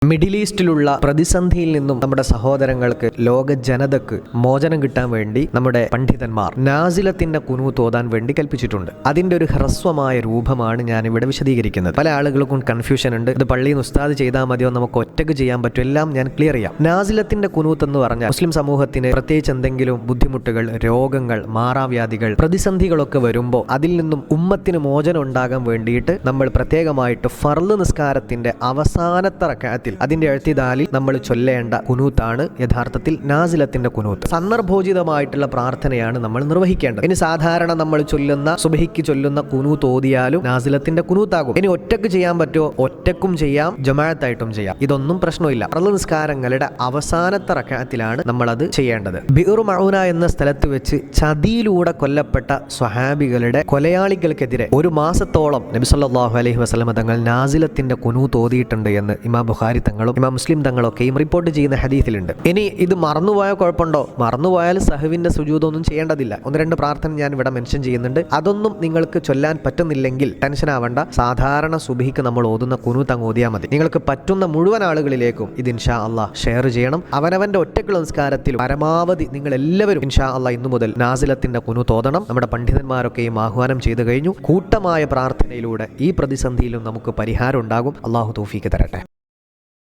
Middle ഈസ്റ്റിലുള്ള പ്രതിസന്ധിയിൽ നിന്നും നമ്മുടെ സഹോദരങ്ങൾക്ക്, ലോക ജനതക്ക് മോചനം കിട്ടാൻ വേണ്ടി നമ്മുടെ പണ്ഡിതന്മാർ നാസിലത്തിന്റെ ഖുനൂത്ത് ഓതാൻ വേണ്ടി കൽപ്പിച്ചിട്ടുണ്ട്. അതിന്റെ ഒരു ഹ്രസ്വമായ രൂപമാണ് ഞാനിവിടെ വിശദീകരിക്കുന്നത്. പല ആളുകൾക്കും കൺഫ്യൂഷൻ ഉണ്ട്. ഇത് പള്ളിയിൽ നിന്ന് ഉസ്താദ് ചെയ്താൽ മതിയോ, നമുക്ക് ഒറ്റയ്ക്ക് ചെയ്യാൻ പറ്റും, എല്ലാം ഞാൻ ക്ലിയർ ചെയ്യാം. നാസിലത്തിന്റെ ഖുനൂത്ത് എന്ന് പറഞ്ഞാൽ മുസ്ലിം സമൂഹത്തിന് പ്രത്യേകിച്ച് എന്തെങ്കിലും ബുദ്ധിമുട്ടുകൾ, രോഗങ്ങൾ, മാറാവ്യാധികൾ, പ്രതിസന്ധികളൊക്കെ വരുമ്പോൾ അതിൽ നിന്നും ഉമ്മത്തിന് മോചനം ഉണ്ടാകാൻ വേണ്ടിയിട്ട് നമ്മൾ പ്രത്യേകമായിട്ട് ഫർള് നിസ്കാരത്തിന്റെ അവസാനത്തെ റക്അത്തിൽ അതിന്റെ എഴുത്തിദാലിൽ നമ്മൾ ചൊല്ലേണ്ട ഖുനൂത്താണ് യഥാർത്ഥത്തിൽ നാസിലത്തിന്റെ ഖുനൂത്ത്. സന്ദർഭോചിതമായിട്ടുള്ള പ്രാർത്ഥനയാണ് നമ്മൾ നിർവഹിക്കേണ്ടത്. ഇനി സാധാരണ നമ്മൾ ചൊല്ലുന്ന സുബ്ഹിക്ക് ചൊല്ലുന്ന ഖുനൂത്ത് ഓതിയാലും നാസിലത്തിന്റെ ഖുനൂത്താകും. ഇനി ഒറ്റക്ക് ചെയ്യാൻ പറ്റുമോ? ഒറ്റക്കും ചെയ്യാം, ജമാഅത്തായിട്ടും ചെയ്യാം. ഇതൊന്നും പ്രശ്നമില്ല. ഫർള് നിസ്കാരങ്ങളുടെ അവസാനത്തെ റക്അത്തിലാണ് നമ്മൾ അത് ചെയ്യേണ്ടത്. ബിഉർ മഊന എന്ന സ്ഥലത്ത് വെച്ച് ചതിയിലൂടെ കൊല്ലപ്പെട്ട സ്വഹാബികളുടെ കൊലയാളികൾക്കെതിരെ ഒരു മാസത്തോളം നബി സല്ലല്ലാഹു അലൈഹി വസല്ലം തങ്ങൾ നാസിലത്തിന്റെ ഖുനൂത്ത് ഓതിയിട്ടുണ്ട് എന്ന് ഇമാം ബുഖാരി തങ്ങളും ഇമാം മുസ്ലിം തങ്ങളൊക്കെയും റിപ്പോർട്ട് ചെയ്യുന്ന ഹദീസിലുണ്ട്. ഇനി ഇത് മറന്നുപോയാൽ കുഴപ്പമുണ്ടോ? മറന്നുപോയാൽ സഹവിന്റെ സുജൂദൊന്നും ചെയ്യേണ്ടതില്ല. ഒന്ന് രണ്ട് പ്രാർത്ഥന ഞാൻ ഇവിടെ മെൻഷൻ ചെയ്യുന്നുണ്ട്. അതൊന്നും നിങ്ങൾക്ക് ചൊല്ലാൻ പറ്റുന്നില്ലെങ്കിൽ ടെൻഷൻ ആവണ്ട. സാധാരണ സുബ്ഹിക്ക് നമ്മൾ ഓതുന്ന ഖുനൂത്ത് അങ്ങ് ഓതിയാൽ മതി. നിങ്ങൾക്ക് പറ്റുന്ന മുഴുവൻ ആളുകളിലേക്കും ഇത് ഇൻഷാ അല്ലാഹ് ഷെയർ ചെയ്യണം. അവനവന്റെ ഒറ്റയ്ക്കുള്ള നിസ്കാരത്തിൽ പരമാവധി നിങ്ങൾ എല്ലാവരും ഇൻഷാ അല്ലാഹ് ഇന്നു മുതൽ നാസിലത്തിന്റെ ഖുനൂത്ത് ഓതണം. നമ്മുടെ പണ്ഡിതന്മാരൊക്കെയും ആഹ്വാനം ചെയ്തു കഴിഞ്ഞു. കൂട്ടമായ പ്രാർത്ഥനയിലൂടെ ഈ പ്രതിസന്ധിയിലും നമുക്ക് പരിഹാരം ഉണ്ടാകും. അല്ലാഹു തൗഫീഖ് തരട്ടെ.